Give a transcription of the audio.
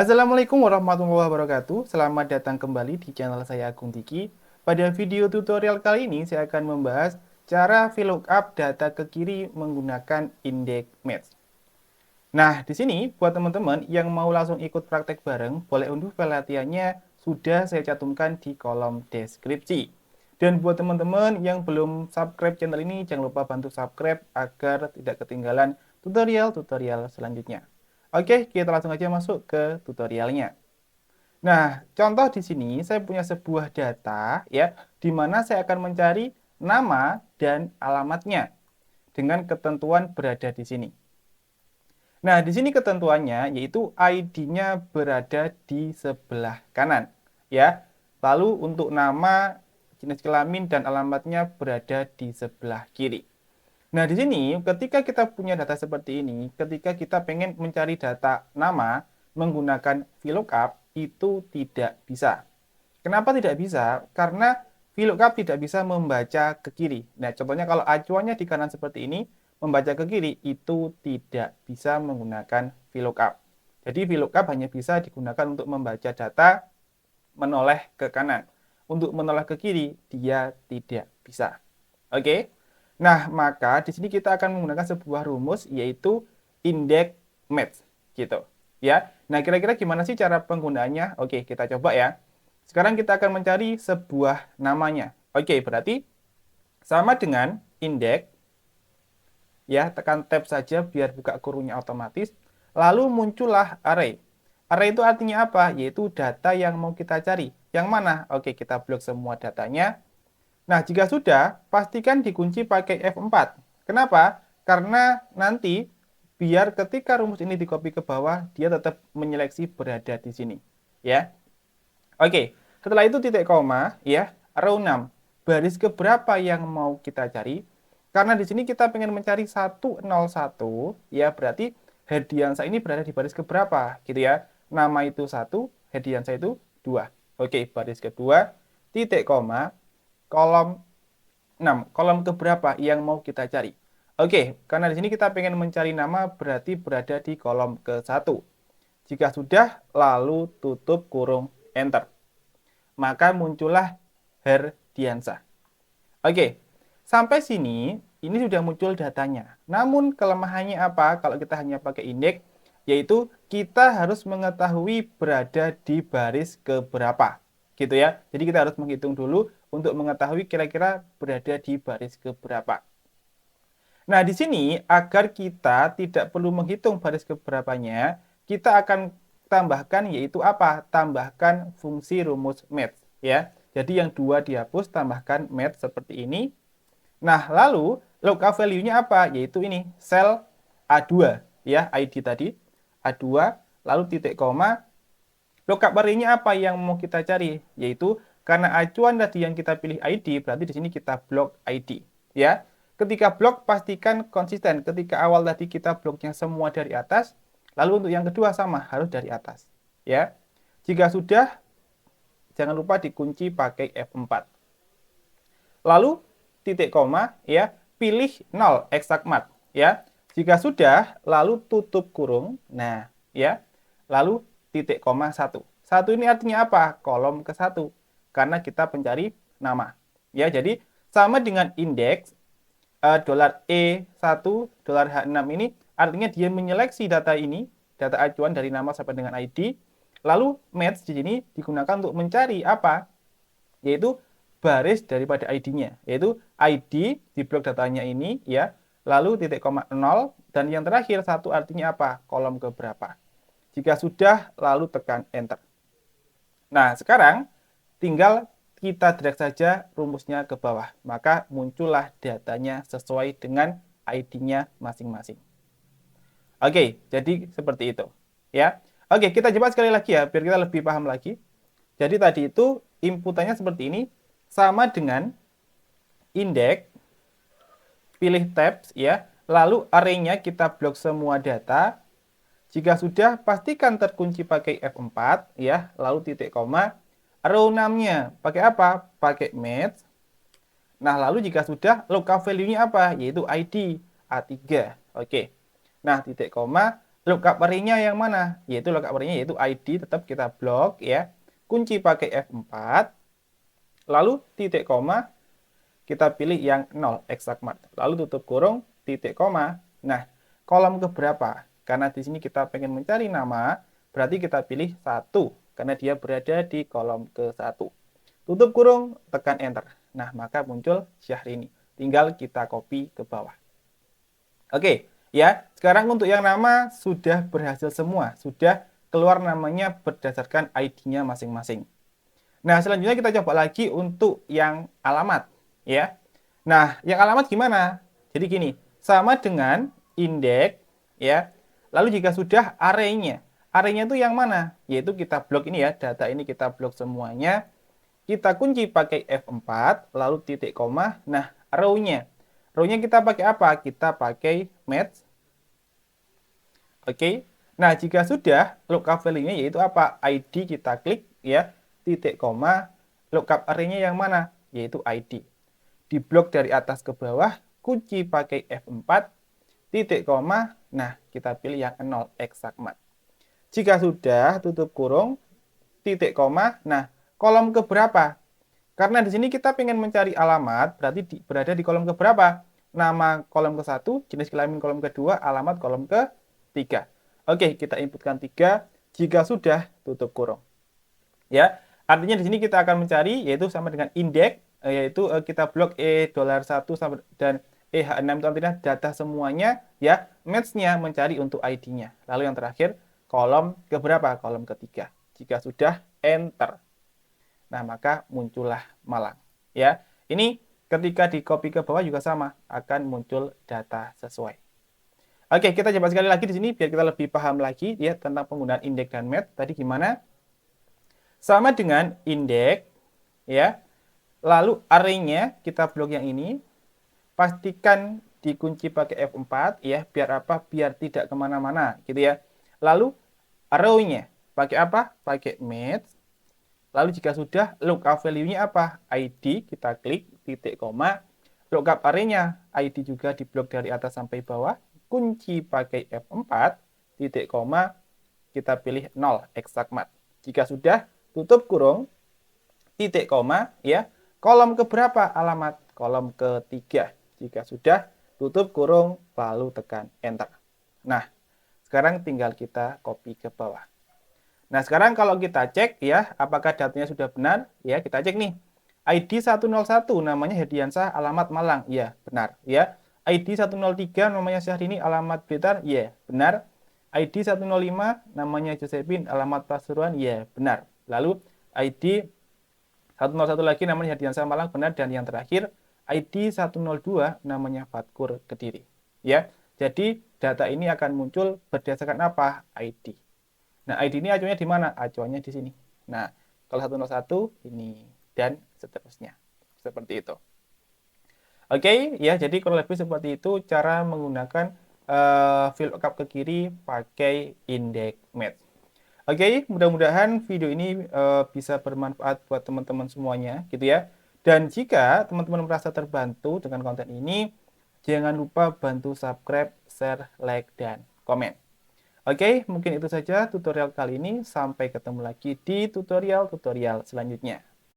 Assalamualaikum warahmatullahi wabarakatuh. Selamat datang kembali di channel saya Agung Tiki. Pada video tutorial kali ini saya akan membahas cara VLOOKUP data ke kiri menggunakan index match. Nah, di sini buat teman-teman yang mau langsung ikut praktek bareng, boleh unduh file latihannya sudah saya cantumkan di kolom deskripsi. Dan buat teman-teman yang belum subscribe channel ini, jangan lupa bantu subscribe agar tidak ketinggalan tutorial-tutorial selanjutnya. Oke, kita langsung aja masuk ke tutorialnya. Nah, contoh di sini saya punya sebuah data ya, di mana saya akan mencari nama dan alamatnya dengan ketentuan berada di sini. Nah, di sini ketentuannya yaitu ID-nya berada di sebelah kanan ya. Lalu untuk nama, jenis kelamin dan alamatnya berada di sebelah kiri. Nah, di sini ketika kita punya data seperti ini, ketika kita pengen mencari data nama menggunakan VLOOKUP, itu tidak bisa. Kenapa tidak bisa? Karena VLOOKUP tidak bisa membaca ke kiri. Nah, contohnya kalau acuannya di kanan seperti ini, membaca ke kiri, itu tidak bisa menggunakan VLOOKUP. Jadi VLOOKUP hanya bisa digunakan untuk membaca data menoleh ke kanan. Untuk menoleh ke kiri, dia tidak bisa. Oke? Nah, maka di sini kita akan menggunakan sebuah rumus yaitu index match gitu. Ya. Nah, kira-kira gimana sih cara penggunaannya? Oke, kita coba ya. Sekarang kita akan mencari sebuah namanya. Oke, berarti sama dengan index ya, tekan tab saja biar buka kurungnya otomatis. Lalu muncullah array. Array itu artinya apa? Yaitu data yang mau kita cari. Yang mana? Oke, kita blok semua datanya. Nah, jika sudah, pastikan dikunci pakai F4. Kenapa? Karena nanti biar ketika rumus ini di-copy ke bawah, dia tetap menyeleksi berada di sini. Ya. Oke, setelah itu titik koma, ya, row 6. Baris keberapa yang mau kita cari? Karena di sini kita pengen mencari 101, ya, berarti hediansa ini berada di baris keberapa, gitu ya. Nama itu 1, hediansa itu 2. Oke, baris kedua, titik koma, kolom 6. Kolom keberapa yang mau kita cari? Oke, karena di sini kita pengen mencari nama berarti berada di kolom ke-1. Jika sudah, lalu tutup kurung enter. Maka muncullah Herdiansa. Oke, sampai sini ini sudah muncul datanya. Namun kelemahannya apa kalau kita hanya pakai indeks? Yaitu kita harus mengetahui berada di baris keberapa. Gitu ya. Jadi kita harus menghitung dulu untuk mengetahui kira-kira berada di baris keberapa. Nah, di sini agar kita tidak perlu menghitung baris keberapanya, kita akan tambahkan yaitu apa? Tambahkan fungsi rumus match ya. Jadi yang dua dihapus, tambahkan match seperti ini. Nah, lalu lookup value-nya apa? Yaitu ini, sel A2 ya, ID tadi. A2, lalu titik koma. Lookup array-nya apa yang mau kita cari? Yaitu karena acuan tadi yang kita pilih ID, berarti di sini kita blok ID ya. Ketika blok pastikan konsisten. Ketika awal tadi kita bloknya semua dari atas, lalu untuk yang kedua sama, harus dari atas ya. Jika sudah, jangan lupa dikunci pakai F4. Lalu titik koma ya, pilih 0 exact mark ya. Jika sudah, lalu tutup kurung. Nah, ya. Lalu titik koma 1. 1 ini artinya apa? Kolom ke-1 karena kita pencari nama. Ya, jadi sama dengan indeks $E1 $H6 ini artinya dia menyeleksi data ini, data acuan dari nama sampai dengan ID. Lalu match di sini digunakan untuk mencari apa? Yaitu baris daripada ID-nya, yaitu ID di blok datanya ini ya, lalu titik koma 0 dan yang terakhir 1 artinya apa? Kolom keberapa. Jika sudah, lalu tekan enter. Nah, sekarang tinggal kita drag saja rumusnya ke bawah, maka muncullah datanya sesuai dengan ID-nya masing-masing. Oke, jadi seperti itu ya. Oke, kita coba sekali lagi ya biar kita lebih paham lagi. Jadi tadi itu inputannya seperti ini, sama dengan indeks, pilih tabs ya, lalu array-nya kita blok semua data. Jika sudah, pastikan terkunci pakai F4 ya, lalu titik koma. Row 6-nya pakai apa? Pakai match. Nah, lalu jika sudah, lookup value-nya apa? Yaitu ID A3. Oke. Nah, titik koma, lookup array-nya yang mana? Yaitu lookup array-nya yaitu ID, tetap kita blok ya. Kunci pakai F4, lalu titik koma, kita pilih yang 0, exact match. Lalu tutup kurung, titik koma. Nah, kolom keberapa? Karena di sini kita pengen mencari nama, berarti kita pilih 1, karena dia berada di kolom ke-1. Tutup kurung, tekan enter. Nah, maka muncul Syahrini. Tinggal kita copy ke bawah. Oke, ya. Sekarang untuk yang nama sudah berhasil semua. Sudah keluar namanya berdasarkan ID-nya masing-masing. Nah, selanjutnya kita coba lagi untuk yang alamat, ya. Nah, yang alamat gimana? Jadi gini, sama dengan indeks, ya. Lalu jika sudah array-nya. Array-nya itu yang mana? Yaitu kita blok ini ya, data ini kita blok semuanya. Kita kunci pakai F4, lalu titik koma. Nah, row-nya. Row-nya kita pakai apa? Kita pakai match. Oke. Nah, jika sudah, lookup value-nya yaitu apa? ID kita klik ya, titik koma, lookup array-nya yang mana? Yaitu ID. Di blok dari atas ke bawah, kunci pakai F4, titik koma, nah kita pilih yang 0, exact match. Jika sudah, tutup kurung, titik koma, nah kolom keberapa? Karena di sini kita ingin mencari alamat, berarti berada di kolom keberapa? Nama kolom ke-1, jenis kelamin kolom kedua, alamat kolom ke-3. Oke, kita inputkan 3. Jika sudah, tutup kurung. Ya, artinya di sini kita akan mencari yaitu sama dengan indeks, yaitu kita blok $1 sampai dan EH6 itu artinya data semuanya ya, match-nya mencari untuk ID-nya. Lalu yang terakhir kolom keberapa? Kolom ketiga. Jika sudah, enter. Nah, maka muncullah Malang. Ya, ini ketika di copy ke bawah juga sama, akan muncul data sesuai. Oke, kita coba sekali lagi di sini biar kita lebih paham lagi ya tentang penggunaan indeks dan match. Tadi gimana? Sama dengan indeks, ya. Lalu array-nya kita blok yang ini. Pastikan dikunci pakai F4 ya, biar apa? Biar tidak kemana-mana, gitu ya. Lalu row-nya pakai apa? Pakai match. Lalu jika sudah, lookup value-nya apa? ID, kita klik, titik koma. Lookup array-nya, ID juga di blok dari atas sampai bawah. Kunci pakai F4, titik koma, kita pilih 0, exact match. Jika sudah, tutup kurung, titik koma, ya. Kolom keberapa alamat? Kolom ketiga. Jika sudah, tutup kurung, lalu tekan enter. Nah, sekarang tinggal kita copy ke bawah. Nah, sekarang kalau kita cek ya, apakah datanya sudah benar? Ya, kita cek nih. ID 101 namanya Hediansah, alamat Malang. Ya, benar. Ya. ID 103 namanya Syahrini, alamat Blitar. Ya, benar. ID 105 namanya Josephine, alamat Pasuruan. Ya, benar. Lalu ID 101 lagi namanya Hediansah Malang, benar. Dan yang terakhir ID 102 namanya Fatkur Kediri. Ya. Jadi data ini akan muncul berdasarkan apa? ID. Nah, ID ini acuannya di mana? Acuannya di sini. Nah, kalau 101 ini dan seterusnya. Seperti itu. Oke, ya jadi kurang lebih seperti itu cara menggunakan VLOOKUP ke kiri pakai indeks match. Oke, mudah-mudahan video ini bisa bermanfaat buat teman-teman semuanya gitu ya. Dan jika teman-teman merasa terbantu dengan konten ini, jangan lupa bantu subscribe, share, like, dan komen. Oke, mungkin itu saja tutorial kali ini. Sampai ketemu lagi di tutorial-tutorial selanjutnya.